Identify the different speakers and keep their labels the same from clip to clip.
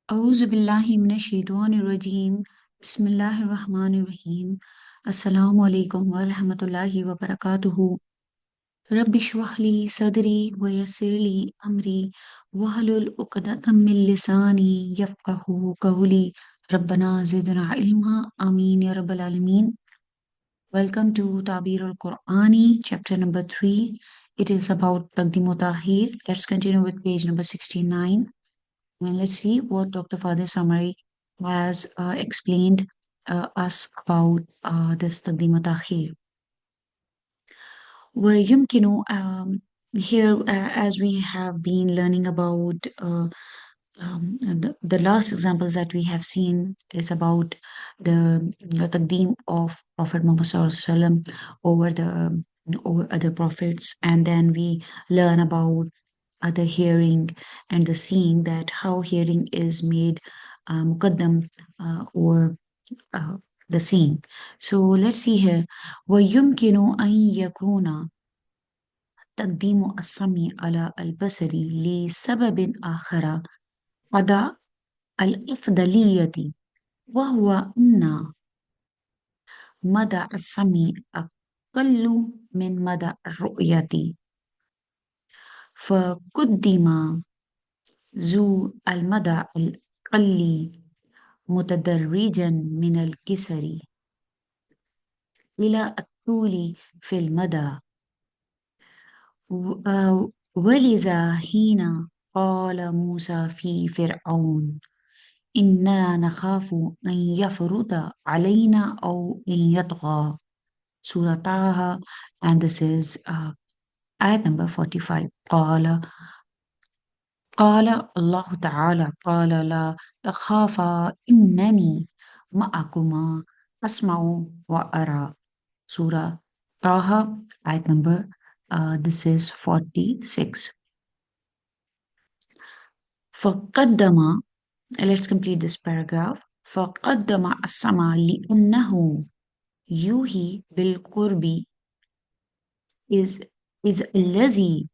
Speaker 1: أعوذ بالله من الشيطان الرجيم بسم الله الرحمن الرحيم السلام عليكم ورحمة الله وبركاته رب اشرح لي صدري ويسر لي أمري واحلل عقدة من لساني يفقه قولي ربنا زدنا علما آمين يا رب العالمين. Welcome to Tabir al-Qur'ani, chapter number 3. It is about Taqdim Tahir. Let's continue with page number 69. And let's see what Dr. Father Summary has explained us about this Taqdim Takhir. ويمكن here as we have been learning about the last examples that we have seen is about the taqdeem of Prophet Muhammad Sallallahu Alaihi Wasallam over the over other prophets, and then we learn about other hearing and the seeing, that how hearing is made muqaddam or uh, the seeing. So let's see here. وَيُمْكِنُ أَن يَكُونَ تقديم السمع على البصر لسبب آخر قضاء الأفضلية، وهو أن مدى السمع أقل من مدى الرؤية، فقدم ذو المدى الأقل متدرجا من الكسر إلى الطول في المدى. ولذا حين قال موسى في فرعون إننا نخاف أن يفرط علينا أو أن يطغى. Surah Taha, and this is ayat number 45. قال الله تعالى قال لا تخافا إنني معكما أسمع وأرى. Surah Taha, ayat number this is 46. فقدم, let's complete this paragraph. فقدم السمع لأنه يوحي بالقرب is is الذي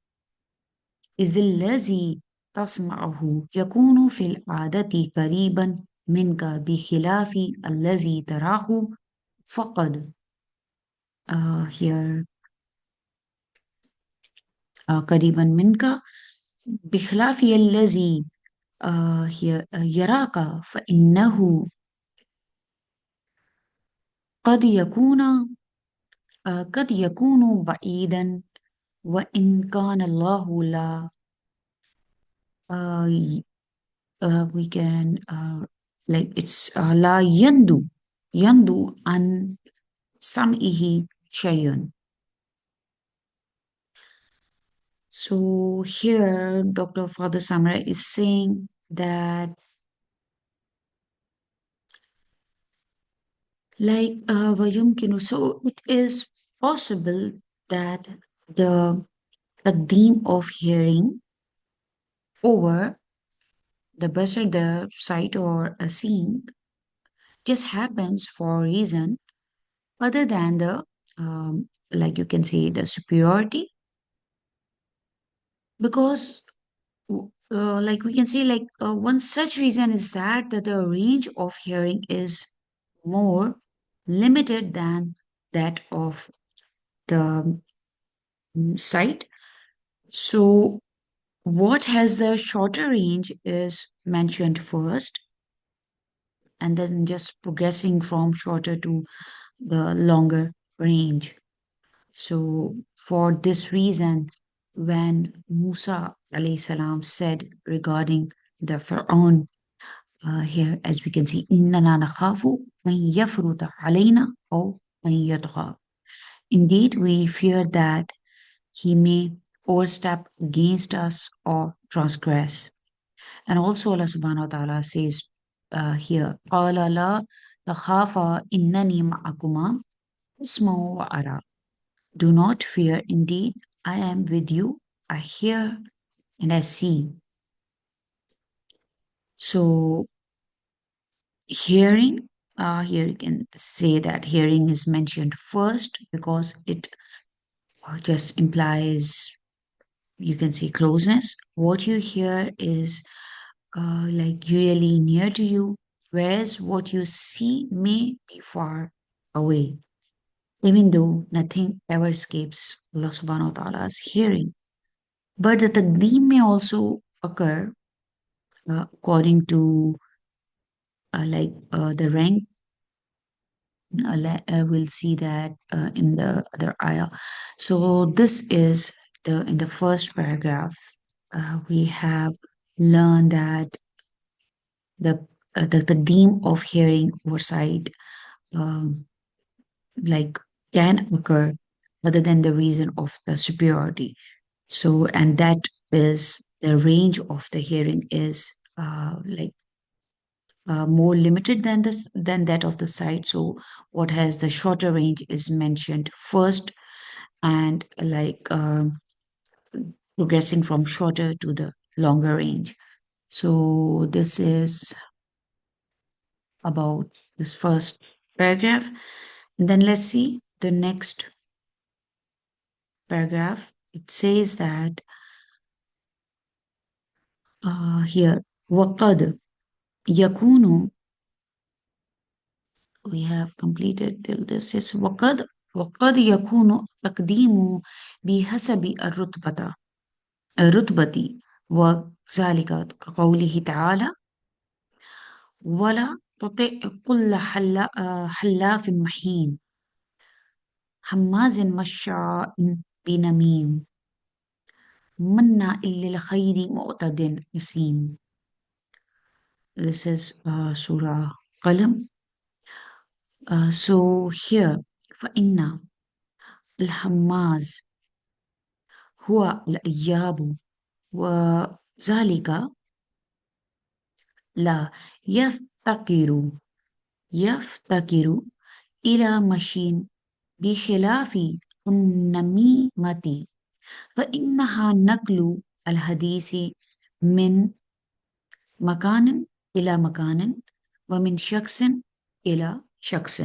Speaker 1: تسمعه يكون في العادة قريبا منك بخلاف الذي تراه فقد here قريبا منك بخلاف الذي يراك فإنه قد يكون بعيدا وإن كان الله لا we can like it's لا يندو عن سمعه شيء. So here Dr. Father Samra is saying that like ويمكن, so it is possible that the theme of hearing over the basar, the sight or a seeing, just happens for a reason other than the like you can say the superiority, because like we can say like one such reason is that the range of hearing is more limited than that of the sight. So what has the shorter range is mentioned first, and then just progressing from shorter to the longer range. So for this reason, when Musa alayhi salam said regarding the Fir'aun, here as we can see, إِنَّنَا نَخَافُ أَن يَفْرُطَ عَلَيْنَا أَوْ أَن يَطْغَى. Indeed, we fear that he may overstep against us or transgress. And also Allah subhanahu wa ta'ala says here, قَالَ لَا تَخَافَا إِنَّنِي مَعَكُمَا أَسْمَعُ وَأَرَى. Do not fear, indeed, I am with you, I hear and I see. So, hearing, here you can say that hearing is mentioned first because it just implies, you can say, closeness. What you hear is like really near to you, whereas what you see may be far away, even though nothing ever escapes Allah subhanahu wa ta'ala's hearing. But the taqdeem may also occur according to the rank. We'll see that in the other ayah. So this is the in the first paragraph. We have learned that the the theme of hearing oversight um, like can occur other than the reason of the superiority. So and that is the range of the hearing is more limited than this than that of the sight. So what has the shorter range is mentioned first, and progressing from shorter to the longer range. So this is about this first paragraph. And then let's see the next paragraph. It says that here وقد يكون, we have completed till this. It's وقد يكون تقديم بحسب الرتبة وذلك كقوله تعالى ولا تطع كل حلاف مهين هماز مشاء بنميم مناع للخير معتد أثيم. This is Surah Qalam. So here فإن الهماز هو الإياب وذلك لا يفتقر إلى مشي بخلاف النميمة فإنها نقل الحديث من مكان إلى مكان ومن شخص إلى شخص.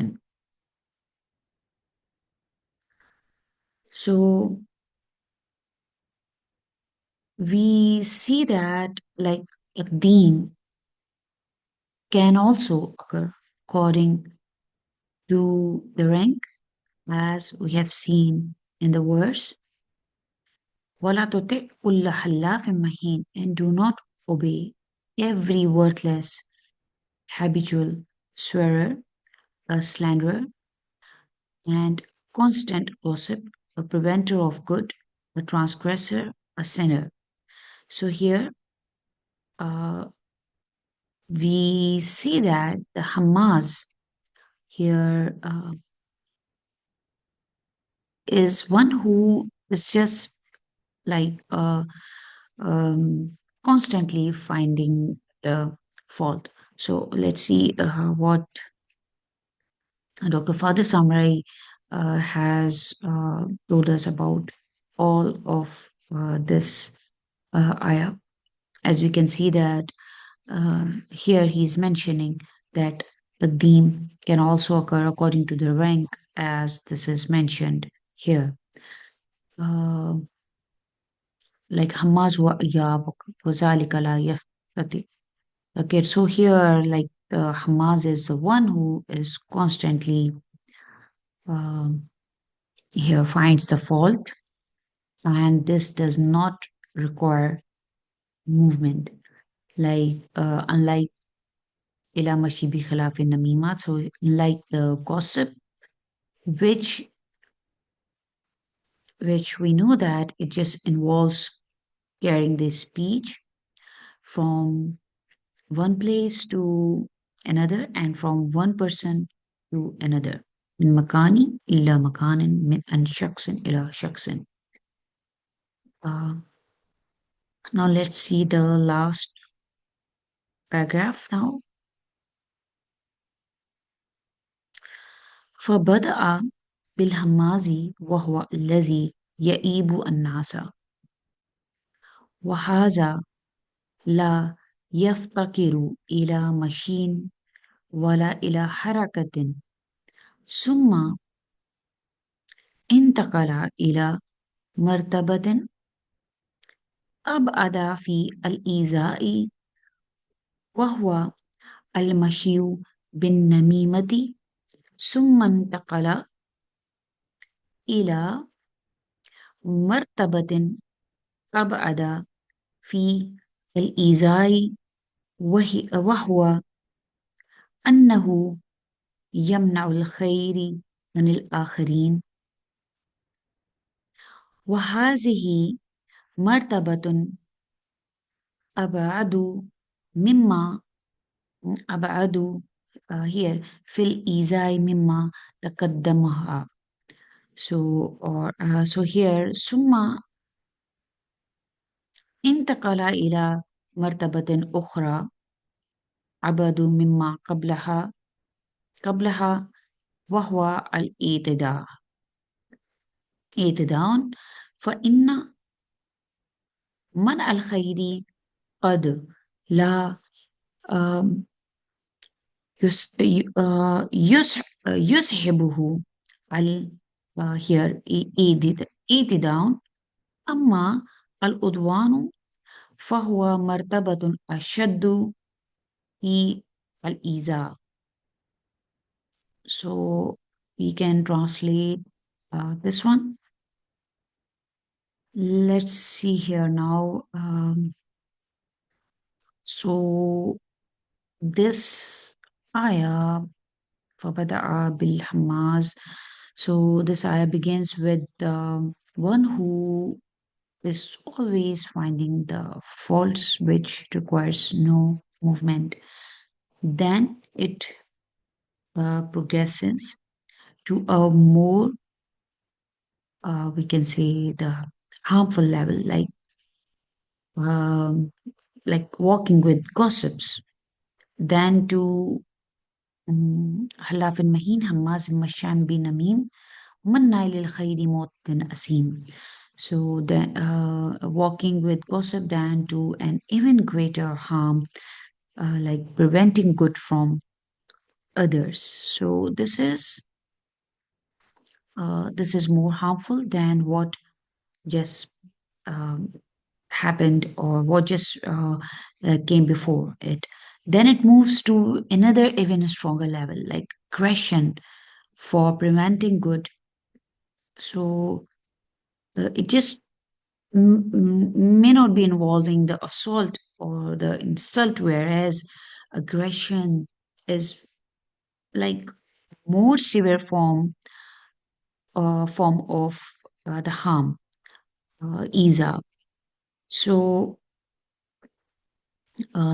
Speaker 1: So we see that like a theme can also occur according to the rank, as we have seen in the verse. وَلَا تُطِعْ كُلَّ حَلَّافٍ مَهِينٍ, and do not obey every worthless, habitual swearer, a slanderer, and constant gossip, a preventer of good, a transgressor, a sinner. So here uh, we see that the Hamas here is one who is just like constantly finding the fault. So let's see what Dr. Father Samrai has told us about all of this ayah. As we can see that here he's mentioning that the theme can also occur according to the rank, as this is mentioned here. Uh, like Hamas wa wazalika la yaftati. Okay, so here like Hamas is the one who is constantly um, here finds the fault, and this does not require movement. Like unlike ila mashibi khilaf in namimat, so like the gossip, which we know that it just involves carrying this speech from one place to another and from one person to another. من مكان إلى مكان من عن شخص إلى شخص. Uh, Now let's see the last paragraph now. فبدأ بالهماز وهو الذي يئيب الناس وهذا لا يفتقر إلى مشي ولا إلى حركة ثم انتقل إلى مرتبة أبعد في الإيذاء وهو المشي بالنميمة، ثم انتقل إلى مرتبة أبعد في الإيذاء، وهو أنه يمنع الخير عن الآخرين. وهذه مرتبة أبعد مما أبعد here في الإيذاء مما تقدمها. So here ثم انتقل إلى مرتبة أخرى أبعد مما قبلها، وهو الاعتداء. فإن منع الخير قد لا آم، يسحبه here اعتداء. أما العدوان فهو مرتبة أشد في الإيذاء. So we can translate this one. Let's see here now. So this ayah فبدأ بالحماس. So this ayah begins with one who is always finding the faults which requires no movement. Then it progresses to a more, we can say, the harmful level, um, like walking with gossips. Then to حلاف مهين هماز مشان بنميم منع للخير موت أثيم. So then walking with gossip then to an even greater harm, like preventing good from others. So this is more harmful than what just um, happened or what just came before it. Then it moves to another even stronger level, like aggression for preventing good. So it just may not be involving the assault or the insult, whereas aggression is like more severe form of the harm, Isa. So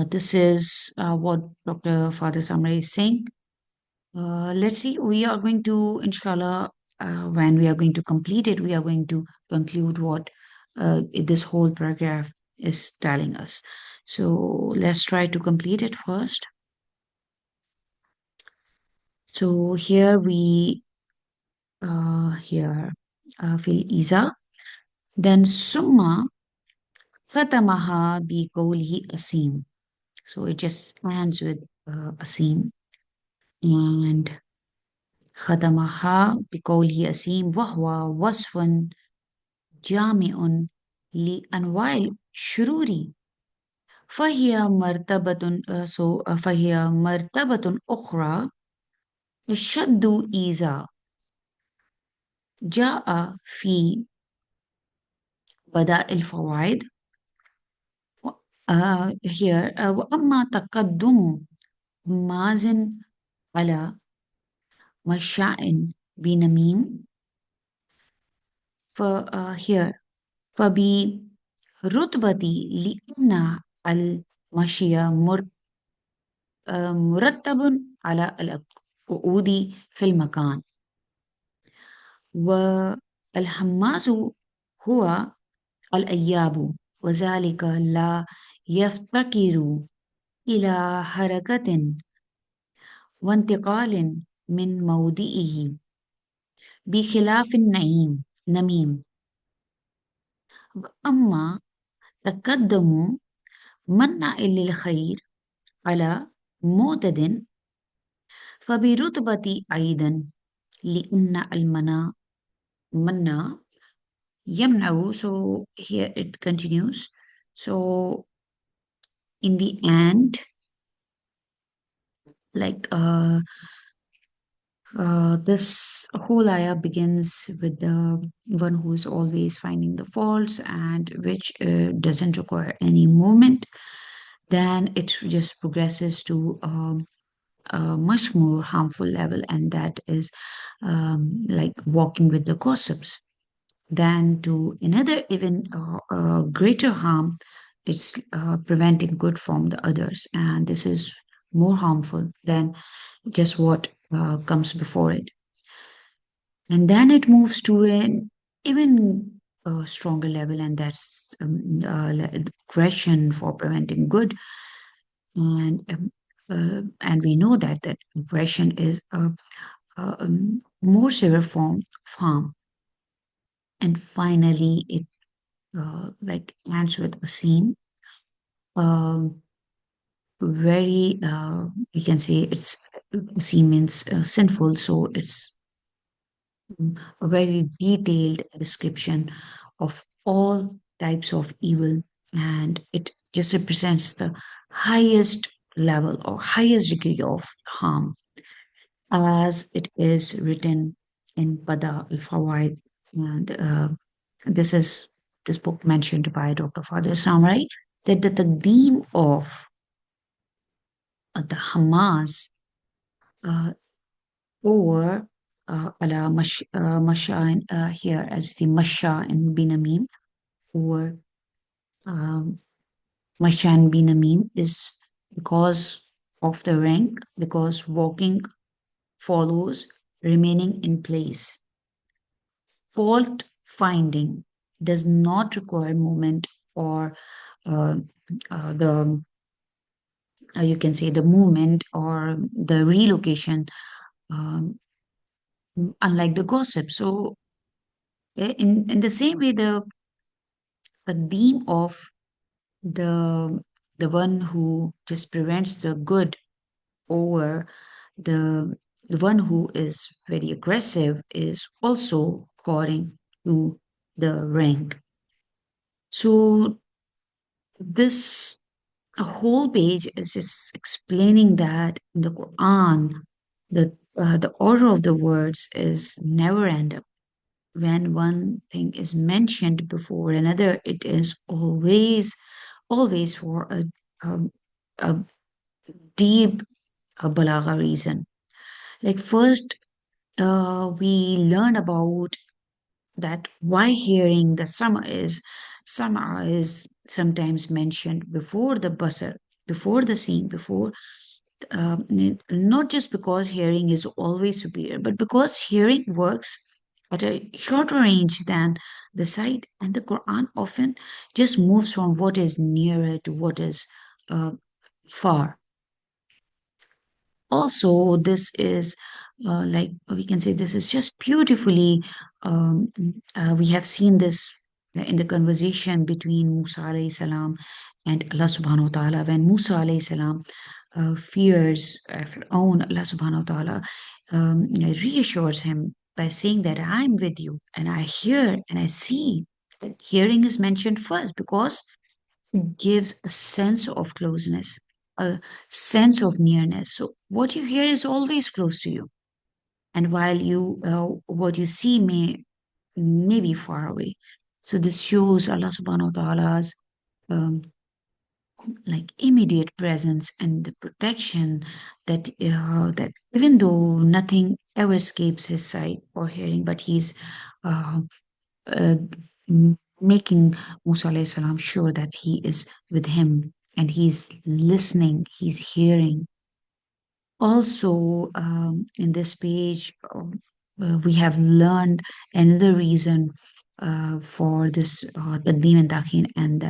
Speaker 1: this is what Dr. Father Samra is saying. Let's see, we are going to, inshallah, when we are going to complete it, we are going to conclude what this whole paragraph is telling us. So let's try to complete it first. So here we here feel Isa. Then Summa Khatamaha bi qawlihi Asim. So it just ends with Asim. And ختمها بقوله أسيم وهو وصف جامع لأنواع الشرور. فهي مرتبة أخرى أشد إيذاء جاء في بدائع الفوائد. here وأما تقدم مازن على مشاء بنميم here فبرتبة لأن المشي مرتب على القعود في المكان. والحماس هو الأياب، وذلك لا يفتقر إلى حركة وانتقال من موضعه بخلاف نميم. أما تقدم منع للخير على معتد فبرتبة أيضا لأن منع يمنع. So here it continues. So in the end Like this whole ayah begins with the one who is always finding the faults and which doesn't require any movement. Then it just progresses to a much more harmful level, and that is like walking with the gossips. Then to another even greater harm, it's preventing good from the others, and this is more harmful than just what comes before it. And then it moves to an even stronger level, and that's aggression for preventing good. And we know that aggression is a more severe form of harm. And finally, it like ends with a scene. Um, very, you can say it's scene means sinful, so it's a very detailed description of all types of evil, and it just represents the highest level or highest degree of harm, as it is written in Pada al Fawaid. And this is this book mentioned by Dr. Father Islam, right? That the taqdeem of the Hamas uh, over ala Masha here, as we see Masha and Binamim, or um, Masha and Binamim is because of the rank, because walking follows remaining in place. Fault finding does not require movement or uh, the you can say the movement or the relocation, um, unlike the gossip. So in the same way, the theme of the the one who just prevents the good over the the one who is very aggressive is also according to the rank. So this a whole page is just explaining that in the Quran, the order of the words is never end up. When one thing is mentioned before another, it is always for um, a deep balagha reason. Like first, we learn about that why hearing the sama is sometimes mentioned before the basar, before the seeing, before not just because hearing is always superior, but because hearing works at a shorter range than the sight, and the Quran often just moves from what is nearer to what is uh, far. Also, this is like we can say this is just beautifully we have seen this in the conversation between Musa alayhi salam and Allah subhanahu wa ta'ala. When Musa alayhi salam fears Fir'aun, Allah subhanahu wa ta'ala reassures him by saying that I'm with you and I hear and I see. That hearing is mentioned first because gives a sense of closeness, a sense of nearness. So what you hear is always close to you, and while you what you see may be far away. So this shows Allah Subhanahu wa Taala's um, like immediate presence and the protection that even though nothing ever escapes his sight or hearing, but he's uh, uh, making Musa alayhi salam sure that he is with him and he's listening, he's hearing. Also, in this page, we have learned another reason for this taqdeem and takhin, and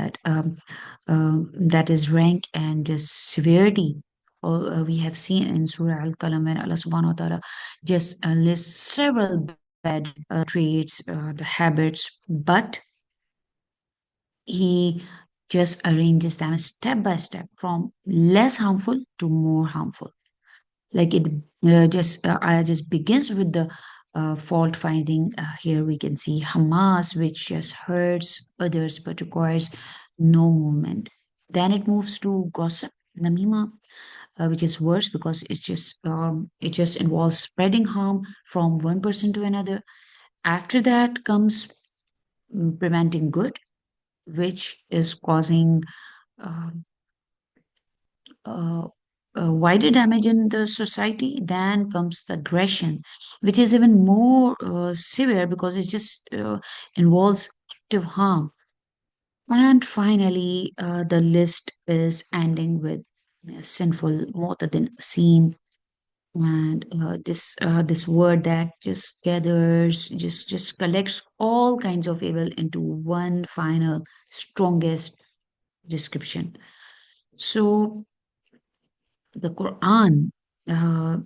Speaker 1: that is rank and just severity. We have seen in Surah Al-Qalam when Allah subhanahu wa ta'ala just lists several bad traits, the habits, but he just arranges them step by step from less harmful to more harmful. Like it just begins with the fault finding. Here we can see Hamas, which just hurts others but requires no movement. Then it moves to gossip, namima, which is worse because it just involves spreading harm from one person to another. After that comes preventing good, which is causing uh, uh, wider damage in the society. Then comes the aggression, which is even more severe because it just involves active harm. And finally, the list is ending with sinful more than seen. And this word that just gathers, just collects all kinds of evil into one final, strongest description. So the Quran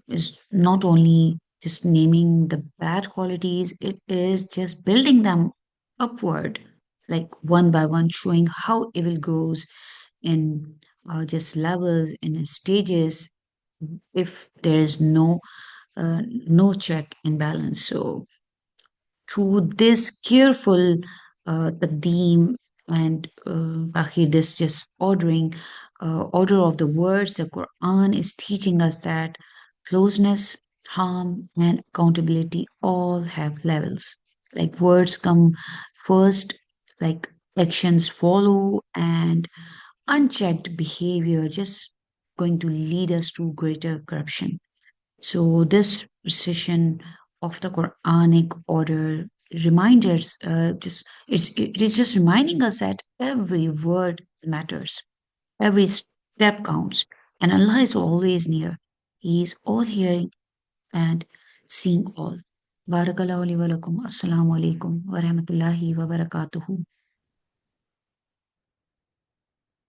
Speaker 1: is not only just naming the bad qualities, it is just building them upward, like one by one, showing how evil grows in just levels, in stages, if there is no check and balance. So through this careful taqdeem and this just order of the words, the Quran is teaching us that closeness, harm, and accountability all have levels. Like words come first, like actions follow, and unchecked behavior just going to lead us to greater corruption. So this precision of the Quranic order reminders it is just reminding us that every word matters, every step counts, and Allah is always near. He is all hearing and seeing all. Barakallahu li wa lakum. Assalamu alaikum wa rahmatullahi wa barakatuhu.